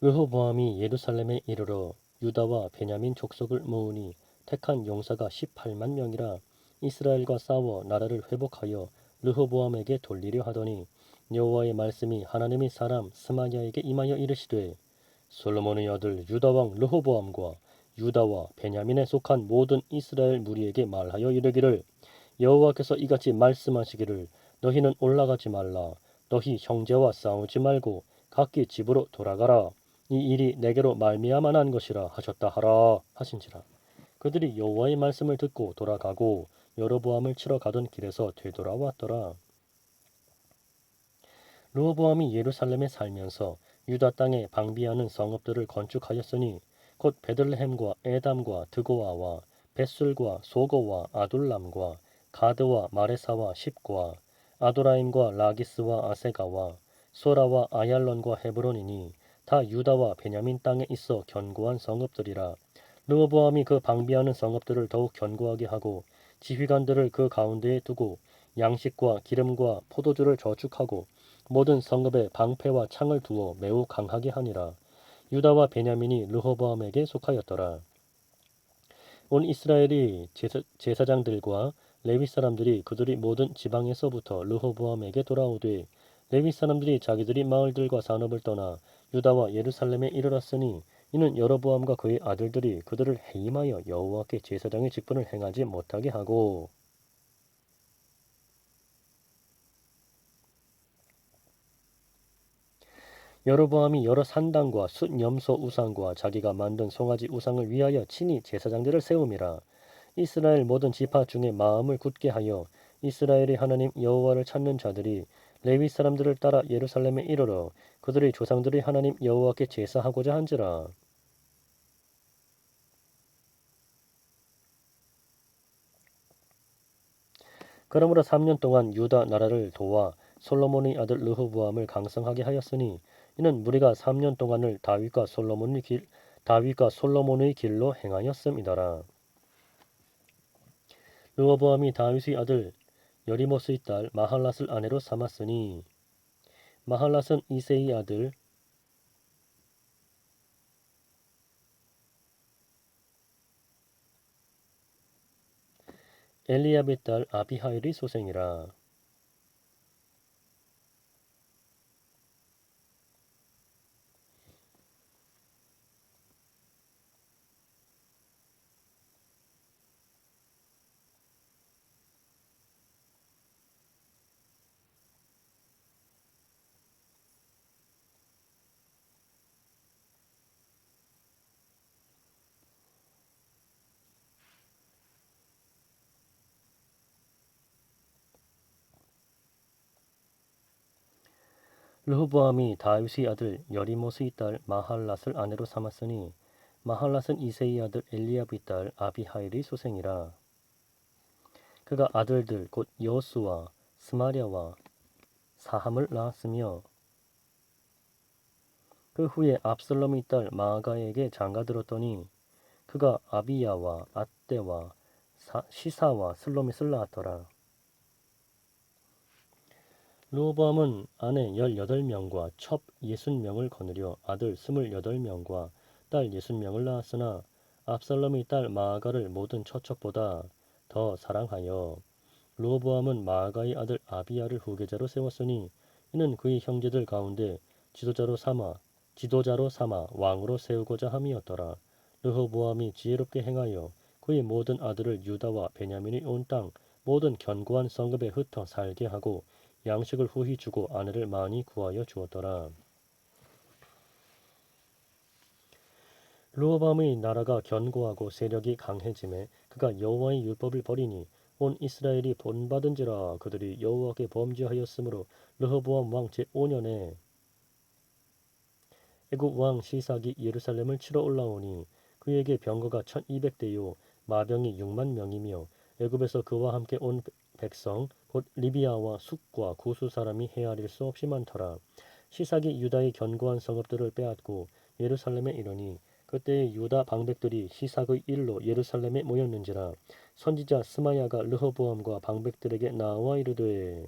르호보암이 예루살렘에 이르러 유다와 베냐민 족속을 모으니 택한 용사가 18만 명이라 이스라엘과 싸워 나라를 회복하여 르호보암에게 돌리려 하더니 여호와의 말씀이 하나님의 사람 스마냐에게 임하여 이르시되 솔로몬의 아들 유다 왕 르호보암과 유다와 베냐민에 속한 모든 이스라엘 무리에게 말하여 이르기를 여호와께서 이같이 말씀하시기를 너희는 올라가지 말라 너희 형제와 싸우지 말고 각기 집으로 돌아가라 이 일이 내게로 말미암아 난 것이라 하셨다 하라 하신지라. 그들이 여호와의 말씀을 듣고 돌아가고 여로보암을 치러 가던 길에서 되돌아왔더라. 르호보암이 예루살렘에 살면서 유다 땅에 방비하는 성읍들을 건축하였으니 곧 베들레헴과 에담과 드고아와 벳술과 소고와 아둘람과 가드와 마레사와 십과 아도라임과 라기스와 아세가와 소라와 아얄론과 헤브론이니 다 유다와 베냐민 땅에 있어 견고한 성읍들이라. 르호보암이 그 방비하는 성읍들을 더욱 견고하게 하고 지휘관들을 그 가운데에 두고 양식과 기름과 포도주를 저축하고 모든 성읍에 방패와 창을 두어 매우 강하게 하니라. 유다와 베냐민이 르호보암에게 속하였더라. 온 이스라엘이 제사장들과 레위 사람들이 그들이 모든 지방에서부터 르호보암에게 돌아오되 레위 사람들이 자기들이 마을들과 산업을 떠나 유다와 예루살렘에 이르렀으니 이는 여로보암과 그의 아들들이 그들을 해임하여 여호와께 제사장의 직분을 행하지 못하게 하고 여로보암이 여러 산당과 숫 염소 우상과 자기가 만든 송아지 우상을 위하여 친히 제사장들을 세움이라. 이스라엘 모든 지파 중에 마음을 굳게 하여 이스라엘의 하나님 여호와를 찾는 자들이 레위 사람들을 따라 예루살렘에 이르러 그들의 조상들의 하나님 여호와께 제사하고자 한지라. 그러므로 3년 동안 유다 나라를 도와 솔로몬의 아들 르호보암을 강성하게 하였으니 이는 무리가 3년 동안을 다윗과 솔로몬의 길로 행하였음이더라. 르호보암이 다윗의 아들 여리모스의 딸 마할랏을 아내로 삼았으니 마할랏은 이새의 아들 엘리압의 딸 아비하일의 소생이라. 르호보암이 다윗의 아들 여리모스의 딸 마할랏을 아내로 삼았으니 마할랏은 이새의 아들 엘리압의 딸 아비하일의 소생이라. 그가 아들들 곧 여호수와 스마랴와 사함을 낳았으며 그 후에 압살롬의 딸 마아가에게 장가들었더니 그가 아비야와 앗대와 시사와 슬로밋을 낳았더라. 르호보암은 아내 18명과 첩 60명을 거느려 아들 28명과 딸 60명을 낳았으나 압살롬의 딸 마아가를 모든 처척보다 더 사랑하여 르호보암은 마아가의 아들 아비야를 후계자로 세웠으니 이는 그의 형제들 가운데 지도자로 삼아 왕으로 세우고자 함이었더라. 르호보암이 지혜롭게 행하여 그의 모든 아들을 유다와 베냐민의 온 땅 모든 견고한 성읍에 흩어 살게 하고 양식을 후히 주고 아내를 많이 구하여 주었더라. 르호보암의 나라가 견고하고 세력이 강해짐에 그가 여호와의 율법을 버리니 온 이스라엘이 본받은지라. 그들이 여호와께 범죄하였으므로 르호보암 왕 제5년에 애굽 왕 시삭이 예루살렘을 치러 올라오니 그에게 병거가 1200대요 마병이 6만 명이며 애굽에서 그와 함께 온 백성 곧 리비아와 숙과 구수 사람이 헤아릴 수 없이 많더라. 시삭이 유다의 견고한 성읍들을 빼앗고 예루살렘에 이르니 그때의 유다 방백들이 시삭의 일로 예루살렘에 모였는지라. 선지자 스마야가 르호보암과 방백들에게 나와 이르되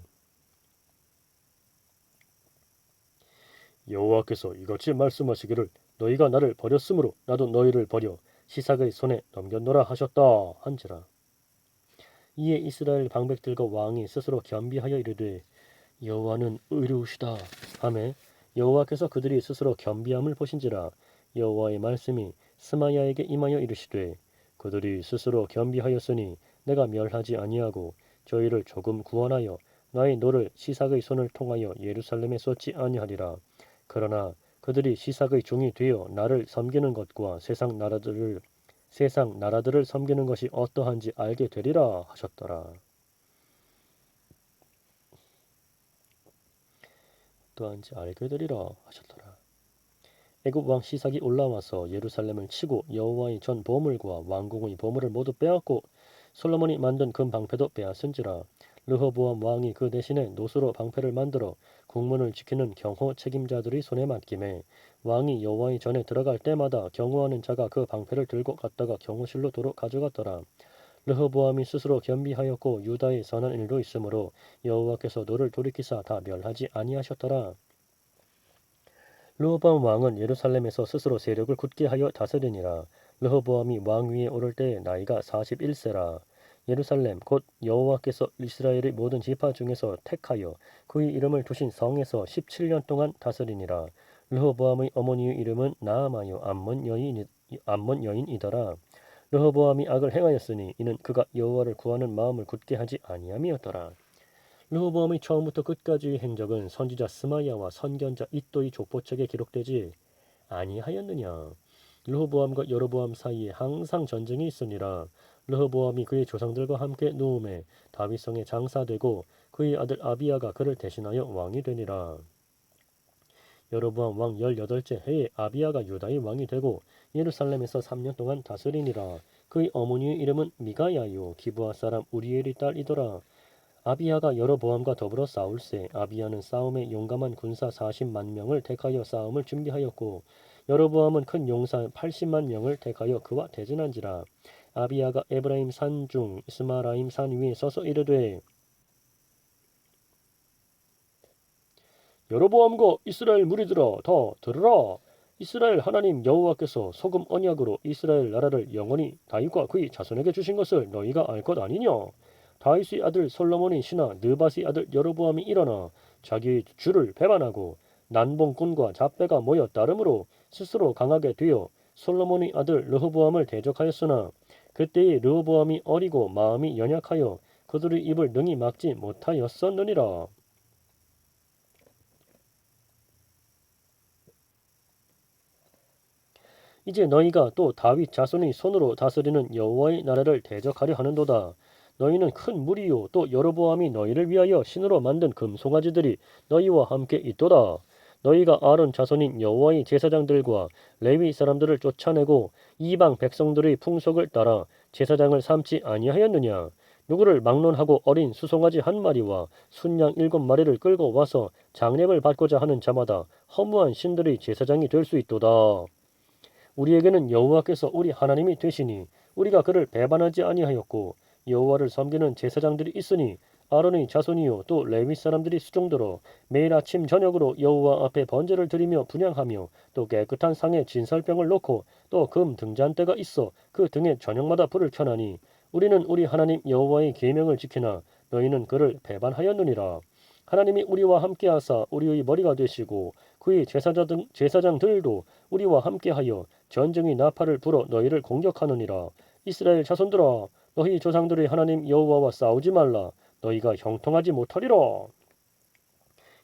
여호와께서 이같이 말씀하시기를 너희가 나를 버렸으므로 나도 너희를 버려 시삭의 손에 넘겼노라 하셨다 한지라. 이에 이스라엘 방백들과 왕이 스스로 겸비하여 이르되 여호와는 의로우시다 하매 여호와께서 그들이 스스로 겸비함을 보신지라. 여호와의 말씀이 스마야에게 임하여 이르시되 그들이 스스로 겸비하였으니 내가 멸하지 아니하고 저희를 조금 구원하여 나의 노를 시삭의 손을 통하여 예루살렘에 쏟지 아니하리라. 그러나 그들이 시삭의 종이 되어 나를 섬기는 것과 세상 나라들을 섬기는 것이 어떠한지 알게 되리라 하셨더라. 어떠한지 알게 되리라 하셨더라. 애굽 왕 시삭이 올라와서 예루살렘을 치고 여호와의 전 보물과 왕궁의 보물을 모두 빼앗고 솔로몬이 만든 금 방패도 빼앗은지라. 르호보암 왕이 그 대신에 노수로 방패를 만들어 국문을 지키는 경호 책임자들의 손에 맡김에 왕이 여호와의 전에 들어갈 때마다 경호하는 자가 그 방패를 들고 갔다가 경호실로 도로 가져갔더라. 르호보암이 스스로 겸비하였고 유다의 선한 일도 있으므로 여호와께서 노를 돌이키사 다 멸하지 아니하셨더라. 르호보암 왕은 예루살렘에서 스스로 세력을 굳게 하여 다스리니라. 르호보암이 왕 위에 오를 때에 나이가 41세라. 예루살렘 곧 여호와께서 이스라엘의 모든 지파 중에서 택하여 그의 이름을 두신 성에서 17년 동안 다스리니라. 르호보암의 어머니의 이름은 나아마요 암몬 여인이더라. 르호보암이 악을 행하였으니 이는 그가 여호와를 구하는 마음을 굳게 하지 아니함이었더라. 르호보암의 처음부터 끝까지의 행적은 선지자 스마야와 선견자 이또의 족보책에 기록되지 아니하였느냐. 르호보암과 여로보암 사이에 항상 전쟁이 있으니라. 르호보암이 그의 조상들과 함께 누움에 다윗성에 장사되고 그의 아들 아비야가 그를 대신하여 왕이 되니라. 여로보암 왕 18째 해에 아비야가 유다의 왕이 되고 예루살렘에서 3년 동안 다스리니라. 그의 어머니의 이름은 미가야요 기브아 사람 우리엘의 딸이더라. 아비야가 여로보암과 더불어 싸울세 아비야는 싸움에 용감한 군사 40만 명을 택하여 싸움을 준비하였고 여로보암은 큰 용사 80만 명을 택하여 그와 대전한지라. 아비야가 에브라임 산 중 스마라임 산 위에 서서 이르되 여로보암과 이스라엘 무리들아 다 들으라. 이스라엘 하나님 여호와께서 소금 언약으로 이스라엘 나라를 영원히 다윗과 그의 자손에게 주신 것을 너희가 알 것 아니냐. 다윗의 아들 솔로몬의 신하 느밧의 아들 여로보암이 일어나 자기의 주를 배반하고 난봉꾼과 잡배가 모여 따름으로 스스로 강하게 되어 솔로몬의 아들 르호보암을 대적하였으나 그때의 르호보암이 어리고 마음이 연약하여 그들의 입을 능히 막지 못하였었느니라. 이제 너희가 또 다윗 자손의 손으로 다스리는 여호와의 나라를 대적하려 하는도다. 너희는 큰 무리요 또 여로보암이 너희를 위하여 신으로 만든 금송아지들이 너희와 함께 있도다. 너희가 아론 자손인 여호와의 제사장들과 레위 사람들을 쫓아내고 이방 백성들의 풍속을 따라 제사장을 삼지 아니하였느냐. 누구를 막론하고 어린 수송아지 한 마리와 순양 7마리를 끌고 와서 장례를 받고자 하는 자마다 허무한 신들의 제사장이 될 수 있도다. 우리에게는 여호와께서 우리 하나님이 되시니 우리가 그를 배반하지 아니하였고 여호와를 섬기는 제사장들이 있으니 아론의 자손이요 또 레위 사람들이 수종들어 매일 아침 저녁으로 여호와 앞에 번제를 드리며 분향하며 또 깨끗한 상에 진설병을 놓고 또 금 등잔대가 있어 그 등에 저녁마다 불을 켜나니 우리는 우리 하나님 여호와의 계명을 지키나 너희는 그를 배반하였느니라. 하나님이 우리와 함께하사 우리의 머리가 되시고 그의 제사장들도 우리와 함께하여 전쟁의 나팔을 불어 너희를 공격하느니라. 이스라엘 자손들아 너희 조상들의 하나님 여호와와 싸우지 말라. 너희가 형통하지 못하리라.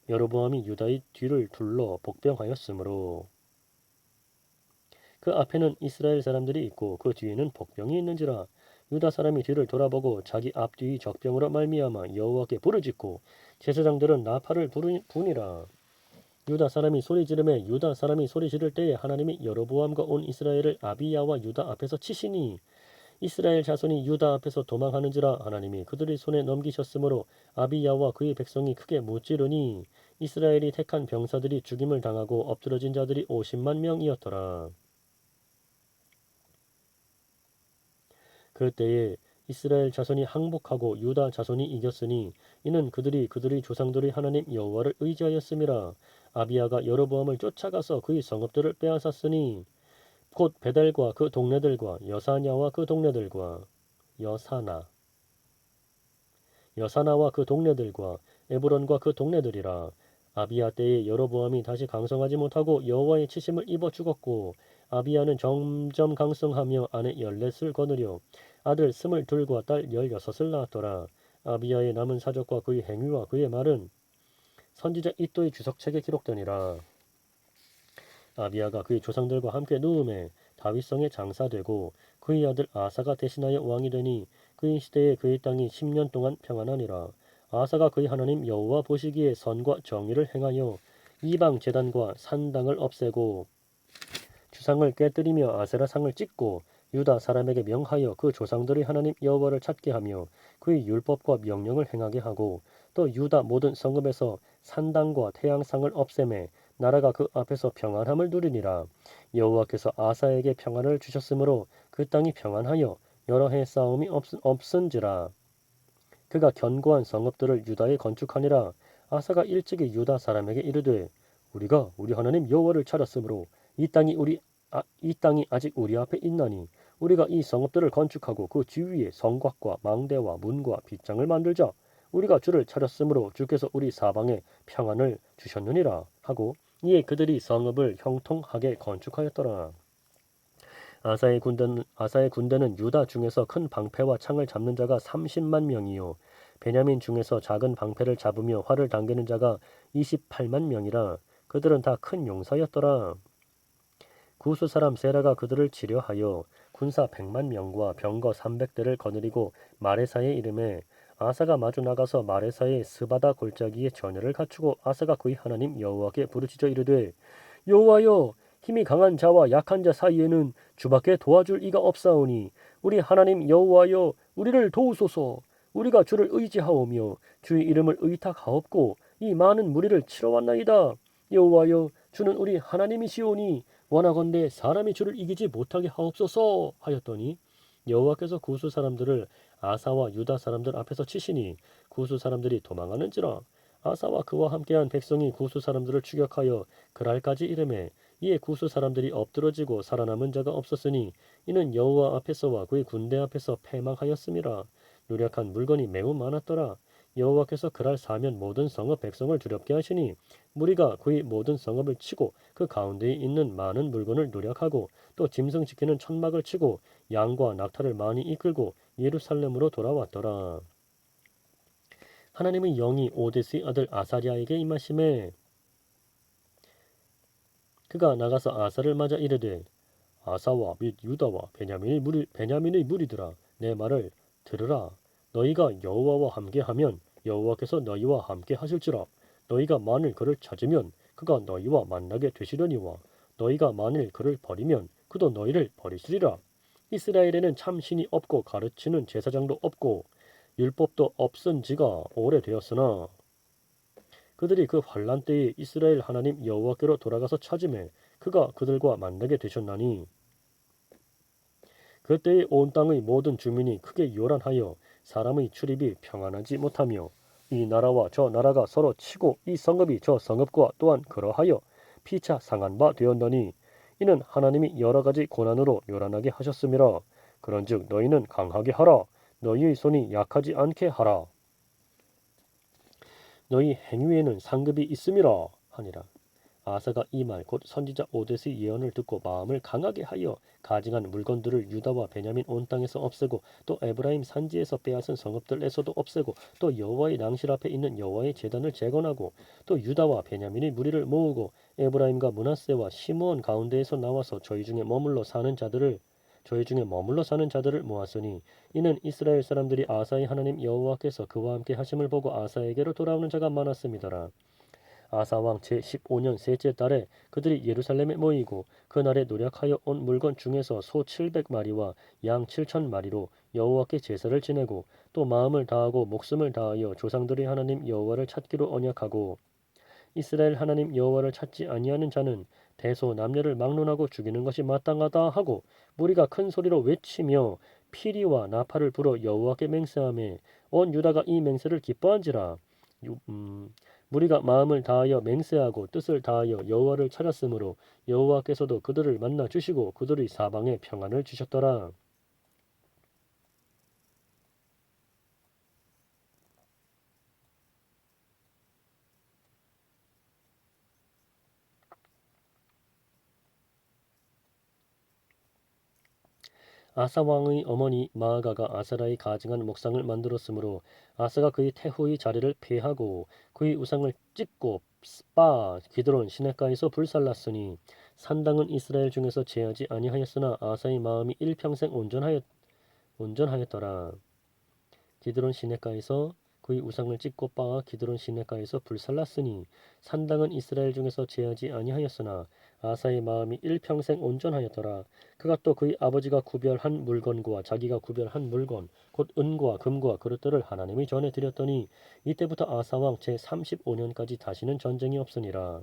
여로보암이 유다의 뒤를 둘러 복병하였으므로 그 앞에는 이스라엘 사람들이 있고 그 뒤에는 복병이 있는지라. 유다 사람이 뒤를 돌아보고 자기 앞뒤의 적병으로 말미암아 여호와께 부르짖고 제사장들은 나팔을 부니라. 유다 사람이 소리 지르매 유다 사람이 소리 지를 때에 하나님이 여로보암과 온 이스라엘을 아비야와 유다 앞에서 치시니 이스라엘 자손이 유다 앞에서 도망하는지라. 하나님이 그들의 손에 넘기셨으므로 아비야와 그의 백성이 크게 무찌르니 이스라엘이 택한 병사들이 죽임을 당하고 엎드러진 자들이 50만 명이었더라. 그때에 이스라엘 자손이 항복하고 유다 자손이 이겼으니 이는 그들이 그들의 조상들의 하나님 여호와를 의지하였음이라. 아비야가 여로보암을 쫓아가서 그의 성읍들을 빼앗았으니 곧 베델과 그 동네들과 여사냐와 그 동네들과 여사나와 그 동네들과 에브론과 그 동네들이라. 아비야 때에 여로보암이 다시 강성하지 못하고 여호와의 치심을 입어 죽었고 아비야는 점점 강성하며 아내 14을 거느려 아들 22과 딸 16을 낳았더라. 아비야의 남은 사적과 그의 행위와 그의 말은 선지자 이또의 주석책에 기록되니라. 아비야가 그의 조상들과 함께 누움에 다윗성에 장사되고 그의 아들 아사가 대신하여 왕이 되니 그의 시대에 그의 땅이 10년 동안 평안하니라. 아사가 그의 하나님 여호와 보시기에 선과 정의를 행하여 이방 제단과 산당을 없애고 주상을 깨뜨리며 아세라 상을 찢고 유다 사람에게 명하여 그 조상들의 하나님 여호와를 찾게 하며 그의 율법과 명령을 행하게 하고 또 유다 모든 성읍에서 산당과 태양상을 없애매 나라가 그 앞에서 평안함을 누리니라. 여호와께서 아사에게 평안을 주셨으므로 그 땅이 평안하여 여러 해 싸움이 없은지라. 그가 견고한 성읍들을 유다에 건축하니라. 아사가 일찍이 유다 사람에게 이르되 우리가 우리 하나님 여호와를 찾았으므로 이 땅이 아직 우리 앞에 있나니 우리가 이 성읍들을 건축하고 그 주위에 성곽과 망대와 문과 빗장을 만들자. 우리가 주를 찾았으므로 주께서 우리 사방에 평안을 주셨느니라 하고 이에 그들이 성읍을 형통하게 건축하였더라. 아사의 군대는 유다 중에서 큰 방패와 창을 잡는 자가 30만 명이요 베냐민 중에서 작은 방패를 잡으며 활을 당기는 자가 28만 명이라. 그들은 다 큰 용사였더라. 구스 사람 세라가 그들을 치려하여 군사 100만 명과 병거 300대를 거느리고 마레사에 이름에 아사가 마주 나가서 마레사의 스바다 골짜기에 전열을 갖추고 아사가 그의 하나님 여호와께 부르짖어 이르되 여호와여 힘이 강한 자와 약한 자 사이에는 주밖에 도와줄 이가 없사오니 우리 하나님 여호와여 우리를 도우소서. 우리가 주를 의지하오며 주의 이름을 의탁하옵고 이 많은 무리를 치러 왔나이다. 여호와여 주는 우리 하나님이시오니 원하건대 사람이 주를 이기지 못하게 하옵소서 하였더니 여호와께서 구스 사람들을 아사와 유다 사람들 앞에서 치시니 구스 사람들이 도망하는지라. 아사와 그와 함께한 백성이 구스 사람들을 추격하여 그랄까지 이르매 이에 구스 사람들이 엎드러지고 살아남은 자가 없었으니 이는 여호와 앞에서와 그의 군대 앞에서 패망하였음이라. 누력한 물건이 매우 많았더라. 여호와께서 그랄 사면 모든 성읍 백성을 두렵게 하시니 무리가 그의 모든 성읍을 치고 그 가운데에 있는 많은 물건을 누력하고 또 짐승 지키는 천막을 치고 양과 낙타를 많이 이끌고 예루살렘으로 돌아왔더라. 하나님의 영이 오데스의 아들 아사랴에게 임하심에 그가 나가서 아사를 맞아 이르되 아사와 및 유다와 베냐민의 무리들아 내 말을 들으라. 너희가 여호와와 함께하면 여호와께서 너희와 함께 하실지라. 너희가 만일 그를 찾으면 그가 너희와 만나게 되시려니와 너희가 만일 그를 버리면 그도 너희를 버리시리라. 이스라엘에는 참 신이 없고 가르치는 제사장도 없고 율법도 없은 지가 오래되었으나 그들이 그 환란 때에 이스라엘 하나님 여호와께로 돌아가서 찾음에 그가 그들과 만나게 되셨나니 그때에 온 땅의 모든 주민이 크게 요란하여 사람의 출입이 평안하지 못하며 이 나라와 저 나라가 서로 치고 이 성읍이 저 성읍과 또한 그러하여 피차 상한 바 되었더니 이는 하나님이 여러 가지 고난으로 요란하게 하셨음이라. 그런즉 너희는 강하게 하라. 너희의 손이 약하지 않게 하라. 너희 행위에는 상급이 있음이라 하니라. 아사가 이 말 곧 선지자 오뎃의 예언을 듣고 마음을 강하게 하여 가증한 물건들을 유다와 베냐민 온 땅에서 없애고 또 에브라임 산지에서 빼앗은 성읍들에서도 없애고 또 여호와의 낭실 앞에 있는 여호와의 제단을 재건하고 또 유다와 베냐민의 무리를 모으고 에브라임과 므낫세와 시므온 가운데에서 나와서 저희 중에 머물러 사는 자들을 모았으니 이는 이스라엘 사람들이 아사의 하나님 여호와께서 그와 함께 하심을 보고 아사에게로 돌아오는 자가 많았음이더라. 아사왕 제15년 셋째 달에 그들이 예루살렘에 모이고 그날에 노력하여 온 물건 중에서 소 700마리와 양 7,000마리로 여호와께 제사를 지내고 또 마음을 다하고 목숨을 다하여 조상들의 하나님 여호와를 찾기로 언약하고 이스라엘 하나님 여호와를 찾지 아니하는 자는 대소 남녀를 막론하고 죽이는 것이 마땅하다 하고 무리가 큰 소리로 외치며 피리와 나팔을 불어 여호와께 맹세하며 온 유다가 이 맹세를 기뻐한지라. 무리가 마음을 다하여 맹세하고 뜻을 다하여 여호와를 찾았으므로 여호와께서도 그들을 만나 주시고 그들의 사방에 평안을 주셨더라. 아사 왕의 어머니 마아가가 아세라의 가증한 목상을 만들었으므로 아사가 그의 태후의 자리를 폐하고 그의 우상을 찢고 스파 기드론 시냇가에서 불살랐으니 산당은 이스라엘 중에서 제하지 아니하였으나 아사의 마음이 일평생 온전하였더라. 기드론 시냇가에서 그의 우상을 찢고 빻아 기드론 시냇가에서 불살랐으니 산당은 이스라엘 중에서 제하지 아니하였으나 아사의 마음이 일평생 온전하였더라. 그가 또 그의 아버지가 구별한 물건과 자기가 구별한 물건 곧 은과 금과 그릇들을 하나님의 전에 드렸더니 이때부터 아사 왕 제35년까지 다시는 전쟁이 없으니라.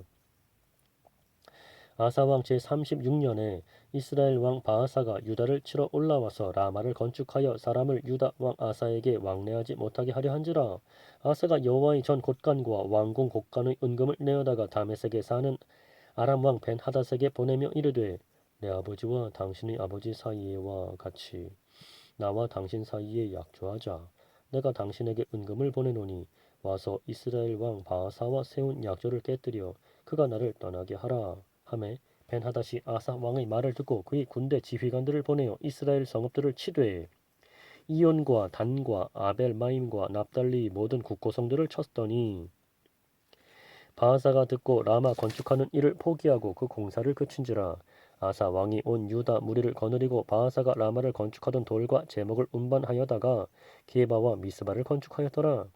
아사 왕 제36년에 이스라엘 왕 바하사가 유다를 치러 올라와서 라마를 건축하여 사람을 유다 왕 아사에게 왕래하지 못하게 하려 한지라. 아사가 여호와의 전 곳간과 왕궁 곳간의 은금을 내어다가 다메섹에 사는 아람 왕 벤하닷에게 보내며 이르되 내 아버지와 당신의 아버지 사이에와 같이 나와 당신 사이에 약조하자. 내가 당신에게 은금을 보내노니 와서 이스라엘 왕 바하사와 세운 약조를 깨뜨려 그가 나를 떠나게 하라. 하매 벤하닷이 아사 왕의 말을 듣고 그의 군대 지휘관들을 보내어 이스라엘 성읍들을 치되 이온과 단과 아벨마임과 납달리 모든 국고성들을 쳤더니 바하사가 듣고 라마 건축하는 일을 포기하고 그 공사를 그친지라. 아사 왕이 온 유다 무리를 거느리고 바하사가 라마를 건축하던 돌과 제목을 운반하여다가 게바와 미스바를 건축하였더라.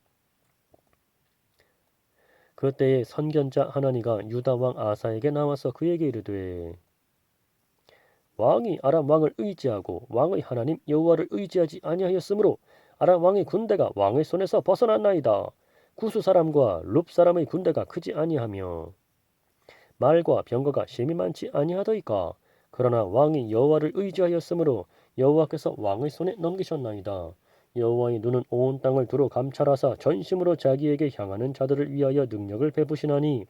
그때에 선견자 하나니가 유다 왕 아사에게 나와서 그에게 이르되 왕이 아람 왕을 의지하고 왕의 하나님 여호와를 의지하지 아니하였으므로 아람 왕의 군대가 왕의 손에서 벗어났나이다. 구스 사람과 룹 사람의 군대가 크지 아니하며 말과 병거가 심히 많지 아니하더이까. 그러나 왕이 여호와를 의지하였으므로 여호와께서 왕의 손에 넘기셨나이다. 여호와의 눈은 온 땅을 두루 감찰하사 전심으로 자기에게 향하는 자들을 위하여 능력을 베푸시나니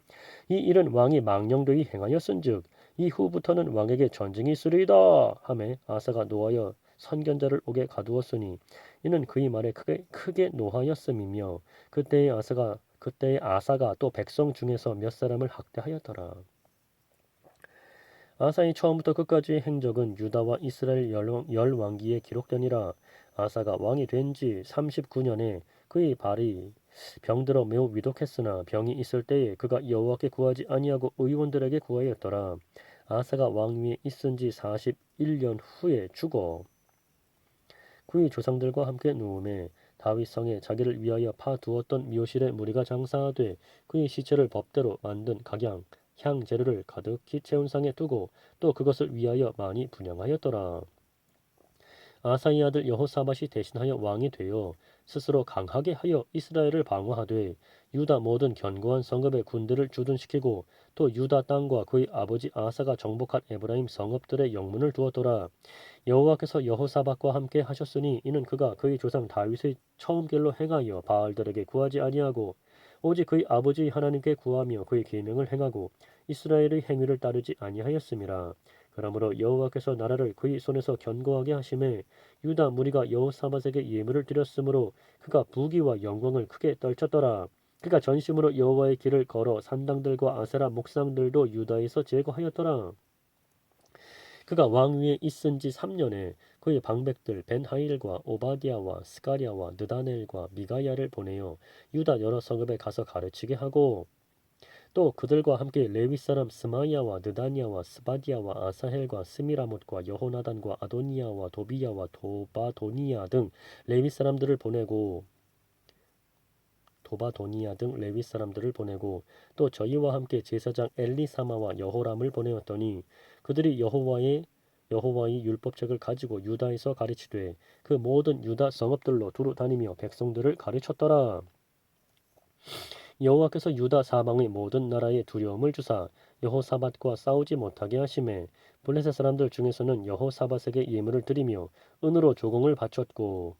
이 일은 왕이 망령되이 행하였은즉 이후부터는 왕에게 전쟁이 있으리이다 하매 아사가 노하여 선견자를 옥에 가두었으니 이는 그의 말에 크게 노하였음이며 그때의 아사가 또 백성 중에서 몇 사람을 학대하였더라. 아사의 처음부터 끝까지의 행적은 유다와 이스라엘 열왕기에 기록되니라. 아사가 왕이 된 지 39년에 그의 발이 병들어 매우 위독했으나 병이 있을 때에 그가 여호와께 구하지 아니하고 의원들에게 구하였더라. 아사가 왕위에 있은 지 41년 후에 죽어 그의 조상들과 함께 누움에 다윗 성에 자기를 위하여 파두었던 묘실의 무리가 장사하되 그의 시체를 법대로 만든 각양 향 재료를 가득히 채운 상에 두고 또 그것을 위하여 많이 분양하였더라. 아사의 아들 여호사밧이 대신하여 왕이 되어 스스로 강하게 하여 이스라엘을 방어하되 유다 모든 견고한 성읍의 군대를 주둔시키고 또 유다 땅과 그의 아버지 아사가 정복한 에브라임 성읍들의 영문을 두었더라. 여호와께서 여호사밧과 함께 하셨으니 이는 그가 그의 조상 다윗의 처음 길로 행하여 바알들에게 구하지 아니하고 오직 그의 아버지 하나님께 구하며 그의 계명을 행하고 이스라엘의 행위를 따르지 아니하였음이라. 그러므로 여호와께서 나라를 그의 손에서 견고하게 하심에 유다 무리가 여호사밧에게 예물을 드렸으므로 그가 부귀와 영광을 크게 떨쳤더라. 그가 전심으로 여호와의 길을 걸어 산당들과 아세라 목상들도 유다에서 제거하였더라. 그가 왕위에 있은 지 3년에 그의 방백들 벤하일과 오바디아와 스가랴와 느다넬과 미가야를 보내어 유다 여러 성읍에 가서 가르치게 하고 또 그들과 함께 레위 사람 스마야와 느다니아와 스바디아와 아사헬과 스미라못과 여호나단과 아도니아와 도비야와 도바도니아 등 레위 사람들을 보내고 또 저희와 함께 제사장 엘리사마와 여호람을 보내었더니 그들이 여호와의 율법책을 가지고 유다에서 가르치되 그 모든 유다 성읍들로 두루 다니며 백성들을 가르쳤더라. 여호와께서 유다 사방의 모든 나라에 두려움을 주사 여호사밧과 싸우지 못하게 하심에 블레셋 사람들 중에서는 여호사밧에게 예물을 드리며 은으로 조공을 바쳤고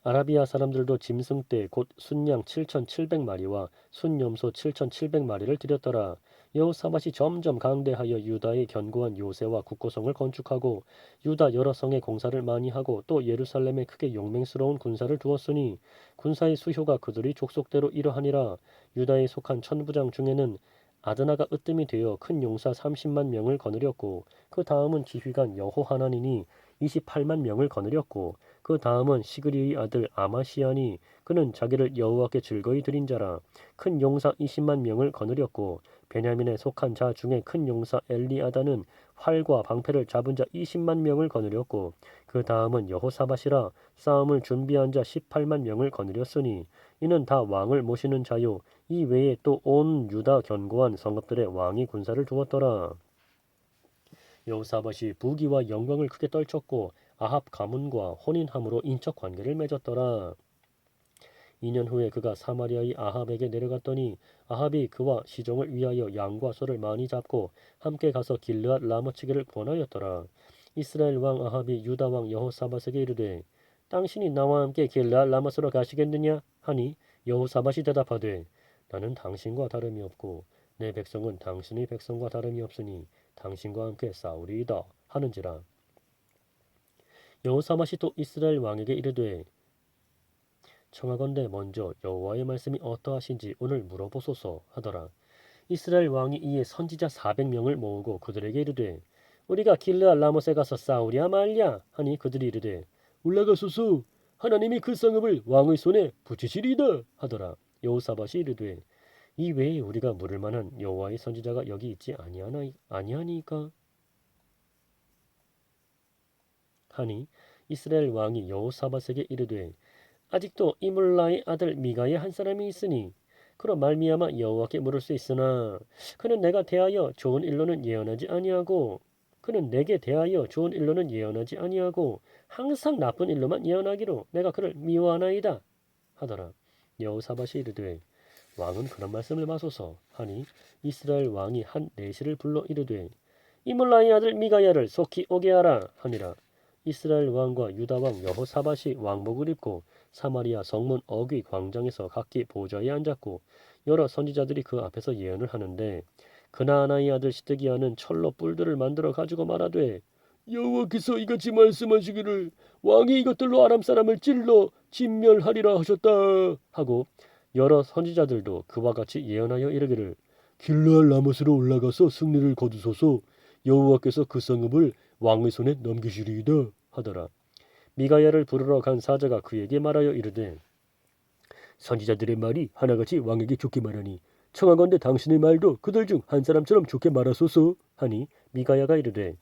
아라비아 사람들도 짐승떼 곧 순양 7,700마리와 순염소 7,700마리를 들였더라. 여호사밧이 점점 강대하여 유다의 견고한 요새와 국고성을 건축하고 유다 여러 성에 공사를 많이 하고 또 예루살렘에 크게 용맹스러운 군사를 두었으니 군사의 수효가 그들의 족속대로 이러하니라. 유다에 속한 천부장 중에는 아드나가 으뜸이 되어 큰 용사 30만 명을 거느렸고 그 다음은 지휘관 여호하나니니 28만 명을 거느렸고 그 다음은 시그리의 아들 아마시아니 그는 자기를 여호와께 즐거이 드린 자라. 큰 용사 20만 명을 거느렸고 베냐민에 속한 자 중에 큰 용사 엘리아다는 활과 방패를 잡은 자 20만 명을 거느렸고 그 다음은 여호사밧이라 싸움을 준비한 자 18만 명을 거느렸으니 이는 다 왕을 모시는 자요 이 외에 또 온 유다 견고한 성읍들의 왕이 군사를 두었더라. 여호사밧이 부귀와 영광을 크게 떨쳤고 아합 가문과 혼인함으로 인척 관계를 맺었더라. 2년 후에 그가 사마리아의 아합에게 내려갔더니 아합이 그와 시종을 위하여 양과 소를 많이 잡고 함께 가서 길르앗 라모치기를 권하였더라. 이스라엘 왕 아합이 유다 왕 여호사밧에게 이르되 당신이 나와 함께 길르앗 라모스로 가시겠느냐 하니 여호사밧이 대답하되 나는 당신과 다름이 없고 내 백성은 당신의 백성과 다름이 없으니 당신과 함께 싸우리이다 하는지라. 여호사밧이 또 이스라엘 왕에게 이르되 청하건대 먼저 여호와의 말씀이 어떠하신지 오늘 물어보소서 하더라. 이스라엘 왕이 이에 선지자 400명을 모으고 그들에게 이르되 우리가 길르앗 라못에 가서 싸우랴 말랴 하니 그들이 이르되 올라가소서 하나님이 그 성읍을 왕의 손에 붙이시리이다 하더라. 여호사밧이 이르되 이 외에 우리가 물을 만한 여호와의 선지자가 여기 있지 아니하니까 하니 이스라엘 왕이 여호사밧에게 이르되 아직도 이물라의 아들 미가의 한 사람이 있으니 그로 말미암아 여호와께 물을 수 있으나 그는 내가 대하여 좋은 일로는 예언하지 아니하고 그는 내게 대하여 좋은 일로는 예언하지 아니하고 항상 나쁜 일로만 예언하기로 내가 그를 미워하나이다 하더라. 여호사밧이 이르되 왕은 그런 말씀을 마소서 하니 이스라엘 왕이 한 내시를 불러 이르되 이물라의 아들 미가야를 속히 오게 하라 하니라. 이스라엘 왕과 유다 왕 여호사밧이 왕복을 입고 사마리아 성문 어귀 광장에서 각기 보좌에 앉았고 여러 선지자들이 그 앞에서 예언을 하는데 그나아나의 아들 시드기야는 철로 뿔들을 만들어 가지고 말하되 여호와께서 이같이 말씀하시기를 왕이 이것들로 아람 사람을 찔러 진멸하리라 하셨다 하고 여러 선지자들도 그와 같이 예언하여 이르기를 길르앗 라못으로 올라가서 승리를 거두소서 여호와께서 그 성읍을 왕의 손에 넘기시리이다 하더라. 미가야를 부르러 간 사자가 그에게 말하여 이르되 선지자들의 말이 하나같이 왕에게 좋게 말하니 청하건대 당신의 말도 그들 중 한 사람처럼 좋게 말하소서 하니 미가야가 이르되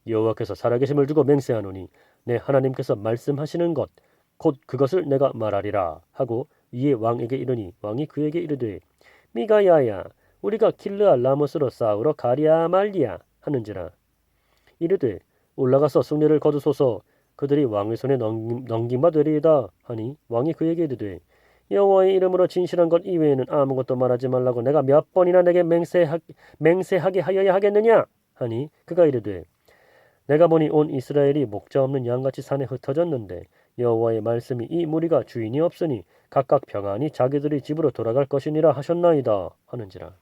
여호와께서 살아계심을 두고 맹세하노니 내 하나님께서 말씀하시는 것 곧 그것을 내가 말하리라 하고 이에 왕에게 이르니 왕이 그에게 이르되 미가야야 우리가 길르앗 라못으로 싸우러 가랴 말랴 하는지라. 이르되 올라가서 승리를 거두소서 그들이 왕의 손에 넘김바 되리이다 하니 왕이 그에게 이르되 여호와의 이름으로 진실한 것 이외에는 아무것도 말하지 말라고 내가 몇 번이나 내게 맹세하게 하여야 하겠느냐 하니 그가 이르되 내가 보니 온 이스라엘이 목자 없는 양같이 산에 흩어졌는데 여호와의 말씀이 이 무리가 주인이 없으니 각각 평안히 자기들의 집으로 돌아갈 것이니라 하셨나이다 하는지라.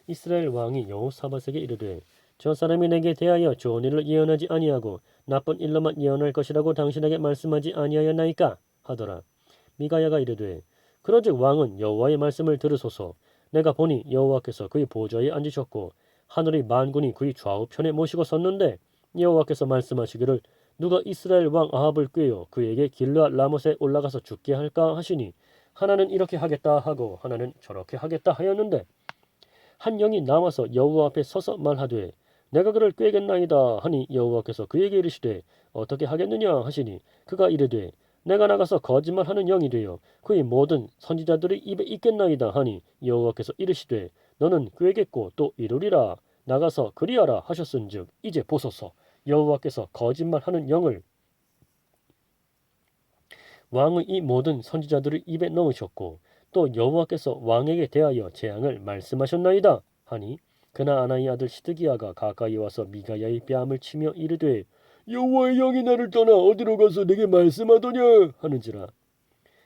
이스라엘 왕이 여호사밧에게 이르되 저 사람이 내게 대하여 좋은 일을 예언하지 아니하고 나쁜 일로만 예언할 것이라고 당신에게 말씀하지 아니하였나이까 하더라. 미가야가 이르되 그런즉 왕은 여호와의 말씀을 들으소서 내가 보니 여호와께서 그의 보좌에 앉으셨고 하늘의 만군이 그의 좌우편에 모시고 섰는데 여호와께서 말씀하시기를 누가 이스라엘 왕 아합을 꾀어 그에게 길르앗 라못에 올라가서 죽게 할까 하시니 하나는 이렇게 하겠다 하고 하나는 저렇게 하겠다 하였는데 한 영이 나와서 여호와 앞에 서서 말하되 내가 그를 꾀겠나이다 하니 여호와께서 그에게 이르시되 어떻게 하겠느냐 하시니 그가 이르되 내가 나가서 거짓말하는 영이 되어 그의 모든 선지자들의 입에 있겠나이다 하니 여호와께서 이르시되 너는 꾀겠고 또 이루리라 나가서 그리하라 하셨은즉 이제 보소서 여호와께서 거짓말하는 영을 왕의 이 모든 선지자들의 입에 넣으셨고 또 여호와께서 왕에게 대하여 재앙을 말씀하셨나이다 하니 그나아나의 아들 시드기야가 가까이 와서 미가야의 뺨을 치며 이르되 여호와의 영이 나를 떠나 어디로 가서 내게 말씀하더냐 하는지라.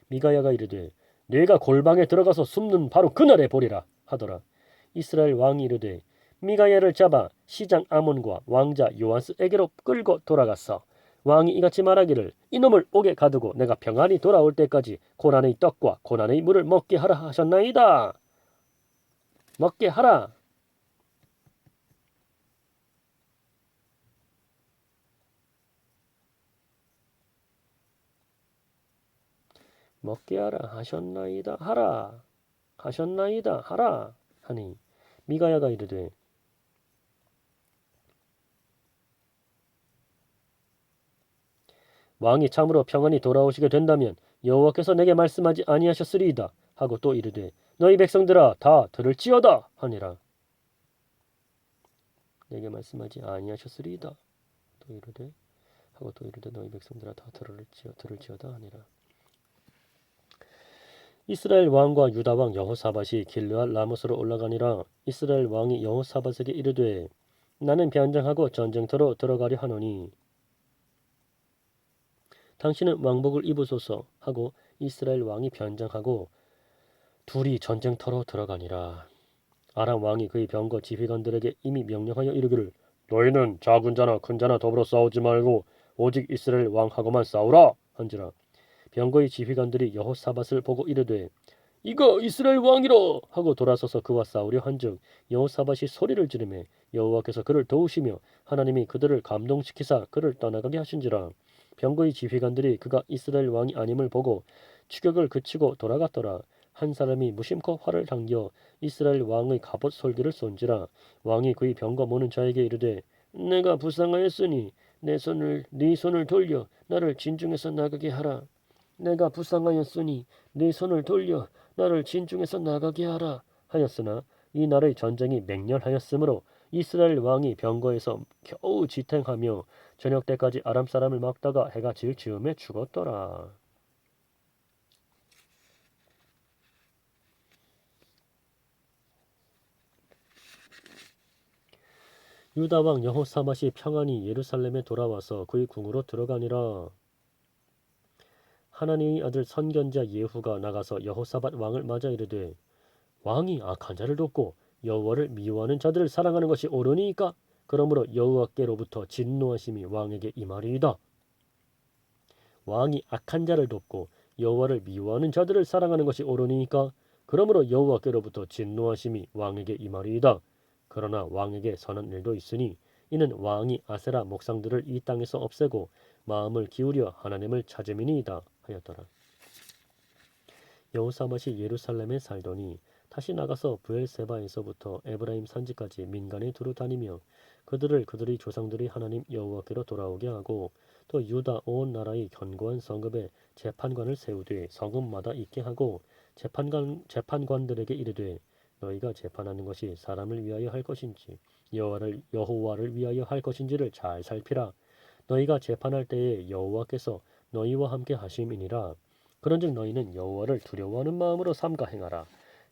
미가야가 이르되 내가 골방에 들어가서 숨는 바로 그날에 보리라 하더라. 이스라엘 왕이 이르되 미가야를 잡아 시장 아몬과 왕자 요아스에게로 끌고 돌아갔어. 왕이 이같이 말하기를 이놈을 옥에 가두고 내가 평안히 돌아올 때까지 고난의 떡과 고난의 물을 먹게 하라 하셨나이다. 먹게 하라. 먹게 하라 하셨나이다 하라 하셨나이다 하라 하니 미가야가 이르되 왕이 참으로 평안히 돌아오시게 된다면 여호와께서 내게 말씀하지 아니하셨으리이다 하고 또 이르되 너희 백성들아 다 들을지어다 하니라. 내게 말씀하지 아니하셨으리이다 또 이르되 하고 또 이르되 너희 백성들아 다 들을지어다 하니라. 이스라엘 왕과 유다 왕 여호사밧이 길르앗 라못으로 올라가니라. 이스라엘 왕이 여호사밧에게 이르되 나는 변장하고 전쟁터로 들어가려 하노니 당신은 왕복을 입으소서 하고 이스라엘 왕이 변장하고 둘이 전쟁터로 들어가니라. 아람 왕이 그의 병거 지휘관들에게 이미 명령하여 이르기를 너희는 작은 자나 큰 자나 더불어 싸우지 말고 오직 이스라엘 왕하고만 싸우라 한지라. 병거의 지휘관들이 여호사밧을 보고 이르되 이거 이스라엘 왕이라 하고 돌아서서 그와 싸우려 한즉 여호사밧이 소리를 지르매 여호와께서 그를 도우시며 하나님이 그들을 감동시키사 그를 떠나가게 하신지라. 병거의 지휘관들이 그가 이스라엘 왕이 아님을 보고 추격을 그치고 돌아갔더라. 한 사람이 무심코 활을 당겨 이스라엘 왕의 갑옷 솔기를 쏜지라. 왕이 그의 병거 모는 자에게 이르되 내가 불쌍하였으니 네 손을 돌려 나를 진중에서 나가게 하라. 내가 불쌍하였으니 네 손을 돌려 나를 진중에서 나가게 하라 하였으나 이 날의 전쟁이 맹렬하였으므로 이스라엘 왕이 병거에서 겨우 지탱하며 저녁 때까지 아람 사람을 막다가 해가 질 즈음에 죽었더라. 유다 왕 여호사밧이 평안히 예루살렘에 돌아와서 그의 궁으로 들어가니라. 하나님의 아들 선견자 예후가 나가서 여호사밧 왕을 맞아 이르되 왕이 악한 자를 돕고 여호와를 미워하는 자들을 사랑하는 것이 옳으니까 그러므로 여호와께로부터 진노하심이 왕에게 임하리이다. 왕이 악한 자를 돕고 여호와를 미워하는 자들을 사랑하는 것이 옳으니까 그러므로 여호와께로부터 진노하심이 왕에게 임하리이다. 그러나 왕에게 선한 일도 있으니 이는 왕이 아세라 목상들을 이 땅에서 없애고 마음을 기울여 하나님을 찾음이니이다 하였더라. 여호사밧이 예루살렘에 살더니 다시 나가서 브엘세바에서부터 에브라임 산지까지 민간에 두루 다니며 그들의 조상들이 하나님 여호와께로 돌아오게 하고 또 유다 온 나라의 견고한 성읍에 재판관을 세우되 성읍마다 있게 하고 재판관들에게 이르되 너희가 재판하는 것이 사람을 위하여 할 것인지 여호와를 위하여 할 것인지를 잘 살피라. 너희가 재판할 때에 여호와께서 너희와 함께 하심이니라. 그런즉 너희는 여호와를 두려워하는 마음으로 삼가 행하라.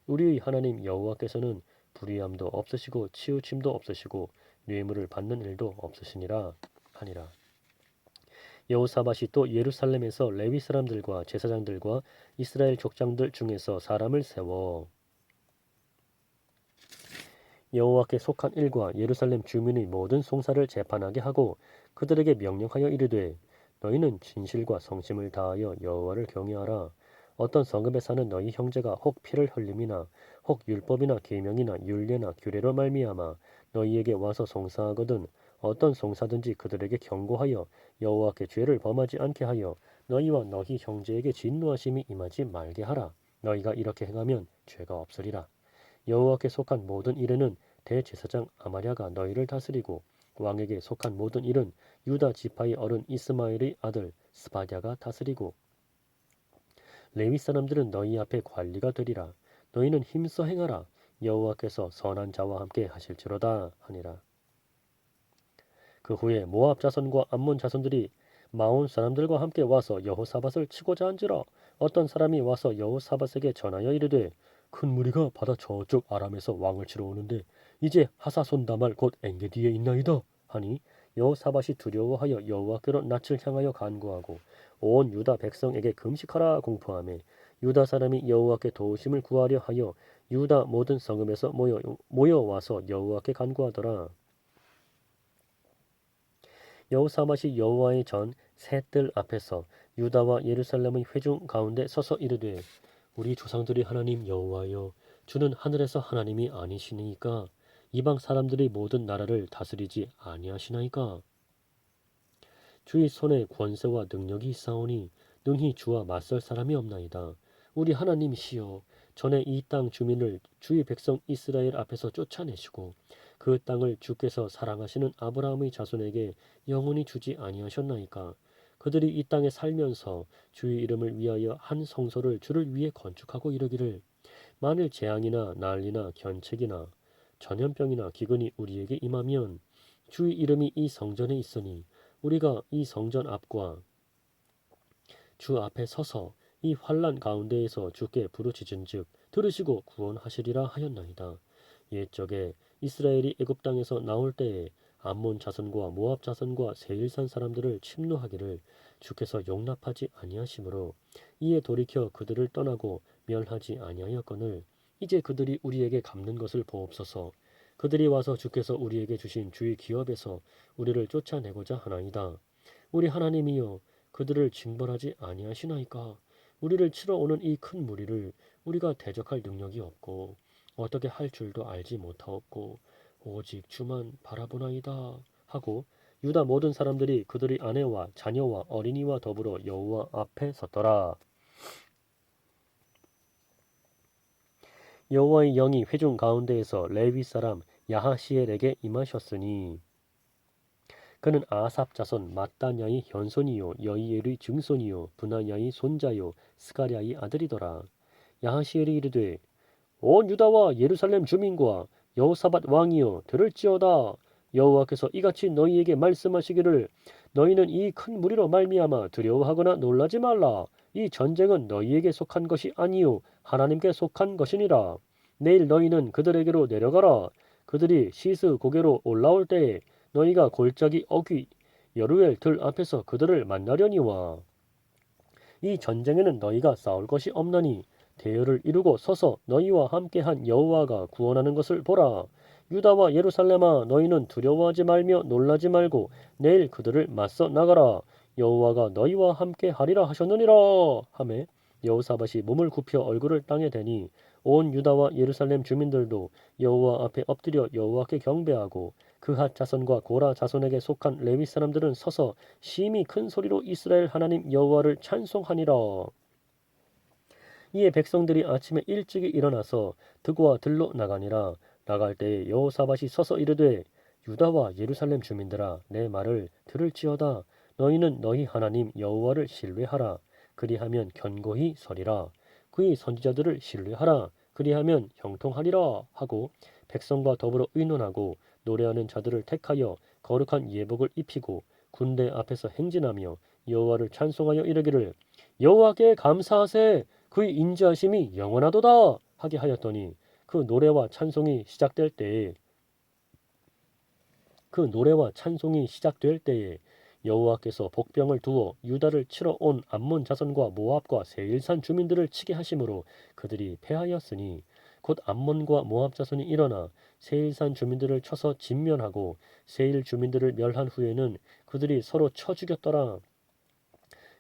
우리의 하나님 여호와께서는 불의함도 없으시고 치우침도 없으시고 뇌물을 받는 일도 없으시니라 하니라. 여호사밧이 또 예루살렘에서 레위 사람들과 제사장들과 이스라엘 족장들 중에서 사람을 세워 여호와께 속한 일과 예루살렘 주민의 모든 송사를 재판하게 하고 그들에게 명령하여 이르되 너희는 진실과 성심을 다하여 여호와를 경외하라. 어떤 성읍에 사는 너희 형제가 혹 피를 흘림이나 혹 율법이나 계명이나 율례나 규례로 말미암아 너희에게 와서 송사하거든 어떤 송사든지 그들에게 경고하여 여호와께 죄를 범하지 않게 하여 너희와 너희 형제에게 진노하심이 임하지 말게 하라. 너희가 이렇게 행하면 죄가 없으리라. 여호와께 속한 모든 일에는 대제사장 아마랴가 너희를 다스리고 왕에게 속한 모든 일은 유다 지파의 어른 이스마엘의 아들 스바랴가 다스리고 레위 사람들은 너희 앞에 관리가 되리라. 너희는 힘써 행하라. 여호와께서 선한 자와 함께 하실지로다 하니라. 그 후에 모압 자손과 암몬 자손들이 마온 사람들과 함께 와서 여호사밧을 치고자 한지라. 어떤 사람이 와서 여호사밧에게 전하여 이르되 큰 무리가 바다 저쪽 아람에서 왕을 치러 오는데 이제 하사손 다말 곧 엔게디에 있나이다 하니 여호사밧이 두려워하여 여호와께로 낯을 향하여 간구하고 온 유다 백성에게 금식하라 공포하며 유다 사람이 여호와께 도우심을 구하려 하여 유다 모든 성읍에서 모여와서 여호와께 간구하더라. 여호사밧이 여호와의 전 셋들 앞에서 유다와 예루살렘의 회중 가운데 서서 이르되 우리 조상들의 하나님 여호와여 주는 하늘에서 하나님이 아니시니까 이방 사람들이 모든 나라를 다스리지 아니하시나이까. 주의 손에 권세와 능력이 있사오니 능히 주와 맞설 사람이 없나이다. 우리 하나님이시여 전에 이 땅 주민을 주의 백성 이스라엘 앞에서 쫓아내시고 그 땅을 주께서 사랑하시는 아브라함의 자손에게 영원히 주지 아니하셨나이까. 그들이 이 땅에 살면서 주의 이름을 위하여 한 성소를 주를 위해 건축하고 이르기를 만일 재앙이나 난리나 견책이나 전염병이나 기근이 우리에게 임하면 주의 이름이 이 성전에 있으니 우리가 이 성전 앞과 주 앞에 서서 이 환난 가운데에서 주께 부르짖은즉 들으시고 구원하시리라 하였나이다. 옛적에 이스라엘이 애굽 땅에서 나올 때에 암몬 자손과 모압 자손과 세일산 사람들을 침노하기를 주께서 용납하지 아니하시므로 이에 돌이켜 그들을 떠나고 멸하지 아니하였거늘 이제 그들이 우리에게 갚는 것을 보옵소서. 그들이 와서 주께서 우리에게 주신 주의 기업에서 우리를 쫓아내고자 하나이다. 우리 하나님이여 그들을 징벌하지 아니하시나이까. 우리를 치러 오는 이 큰 무리를 우리가 대적할 능력이 없고 어떻게 할 줄도 알지 못하옵고 오직 주만 바라보나이다 하고 유다 모든 사람들이 그들의 아내와 자녀와 어린이와 더불어 여호와 앞에 섰더라. 여호와의 영이 회중 가운데에서 레위 사람 야하시엘에게 임하셨으니 그는 아삽 자손 mat단야의 현손이요 여이엘의 증손이요 브나야의 손자요 스가랴의 아들이더라. 야하시엘이 이르되 온 유다와 예루살렘 주민과 여호사밧 왕이여 들을지어다. 여호와께서 이같이 너희에게 말씀하시기를 너희는 이 큰 무리로 말미암아 두려워하거나 놀라지 말라. 이 전쟁은 너희에게 속한 것이 아니요 하나님께 속한 것이니라. 내일 너희는 그들에게로 내려가라. 그들이 시스 고개로 올라올 때에 너희가 골짜기 어귀 여루엘 들 앞에서 그들을 만나려니와 이 전쟁에는 너희가 싸울 것이 없나니 대열을 이루고 서서 너희와 함께한 여호와가 구원하는 것을 보라. 유다와 예루살렘아 너희는 두려워하지 말며 놀라지 말고 내일 그들을 맞서 나가라. 여호와가 너희와 함께 하리라 하셨느니라 하매 여호사밧이 몸을 굽혀 얼굴을 땅에 대니 온 유다와 예루살렘 주민들도 여호와 앞에 엎드려 여호와께 경배하고 그핫 자손과 고라 자손에게 속한 레위 사람들은 서서 심히 큰 소리로 이스라엘 하나님 여호와를 찬송하니라. 이에 백성들이 아침에 일찍이 일어나서 드고와 들로 나가니라. 나갈 때에 여호사밧이 서서 이르되 유다와 예루살렘 주민들아 내 말을 들을지어다. 너희는 너희 하나님 여호와를 신뢰하라. 그리하면 견고히 서리라. 그의 선지자들을 신뢰하라. 그리하면 형통하리라 하고 백성과 더불어 의논하고 노래하는 자들을 택하여 거룩한 예복을 입히고 군대 앞에서 행진하며 여호와를 찬송하여 이르기를 여호와께 감사하세. 그의 인자하심이 영원하도다 하게 하였더니 그 노래와 찬송이 시작될 때에 여호와께서 복병을 두어 유다를 치러 온 암몬 자손과 모압과 세일산 주민들을 치게 하심으로 그들이 패하였으니 곧 암몬과 모압 자손이 일어나 세일산 주민들을 쳐서 진면하고 세일 주민들을 멸한 후에는 그들이 서로 쳐 죽였더라.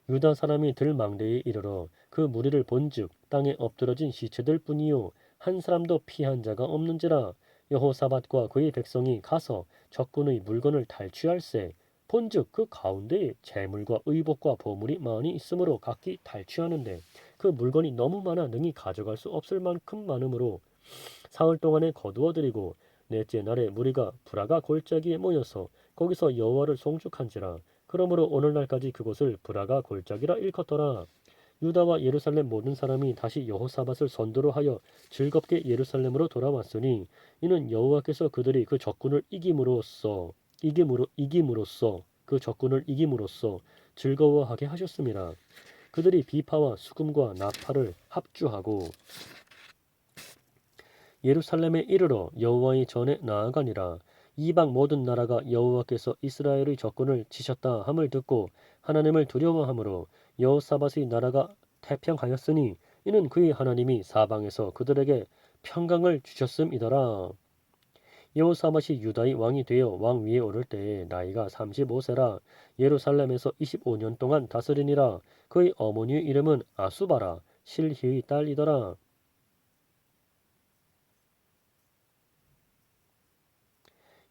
유다 사람이 들망대에 이르러 그 무리를 본즉 땅에 엎드러진 시체들 뿐이요 한 사람도 피한 자가 없는지라. 여호사밧과 그의 백성이 가서 적군의 물건을 탈취할세. 본즉 그 가운데에 재물과 의복과 보물이 많이 있으므로 각기 탈취하는데 그 물건이 너무 많아 능히 가져갈 수 없을 만큼 많으므로 사흘 동안에 거두어들이고 넷째 날에 무리가 브라가 골짜기에 모여서 거기서 여호와를 송축한지라. 그러므로 오늘날까지 그곳을 브라가 골짜기라 일컫더라. 유다와 예루살렘 모든 사람이 다시 여호사밧을 선두로 하여 즐겁게 예루살렘으로 돌아왔으니 이는 여호와께서 그들이 그 적군을 이김으로써 그 적군을 이김으로써 즐거워하게 하셨습니다. 그들이 비파와 수금과 나팔을 합주하고 예루살렘에 이르러 여호와의 전에 나아가니라. 이방 모든 나라가 여호와께서 이스라엘의 적군을 치셨다 함을 듣고 하나님을 두려워하므로 여호사밧의 나라가 태평하였으니 이는 그의 하나님이 사방에서 그들에게 평강을 주셨음이더라. 여호사밧이 유다의 왕이 되어 왕 위에 오를 때에 나이가 35세라 예루살렘에서 25년 동안 다스리니라. 그의 어머니의 이름은 아수바라 실히의 딸이더라.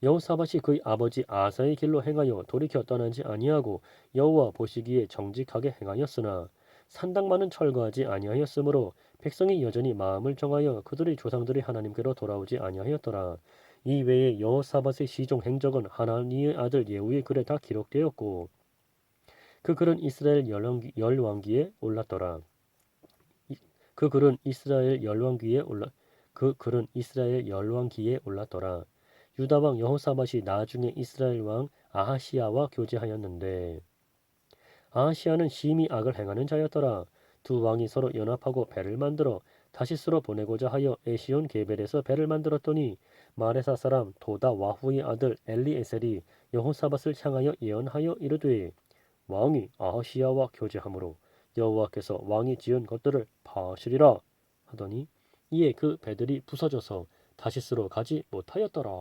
여호사밧이 그의 아버지 아사의 길로 행하여 돌이켜 떠나지 아니하고 여호와 보시기에 정직하게 행하였으나 산당만은 철거하지 아니하였으므로 백성이 여전히 마음을 정하여 그들의 조상들이 하나님께로 돌아오지 아니하였더라. 이 외에 여호사밧의 시종 행적은 하나니의 아들 예후의 글에 다 기록되었고 그 글은 이스라엘 열왕기에 올랐더라. 그 글은 이스라엘 열왕기에 올라 그 글은 이스라엘 열왕기에 올랐더라. 유다 왕 여호사밧이 나중에 이스라엘 왕 아하시야와 교제하였는데 아하시야는 심히 악을 행하는 자였더라. 두 왕이 서로 연합하고 배를 만들어 다시스로 보내고자 하여 에시온 게벨에서 배를 만들었더니 마레사 사람 도다 와후의 아들 엘리에셀이 여호사밧을 향하여 예언하여 이르되 왕이 아하시야와 교제하므로 여호와께서 왕이 지은 것들을 파하시리라 하더니 이에 그 배들이 부서져서 다시스로 가지 못하였더라.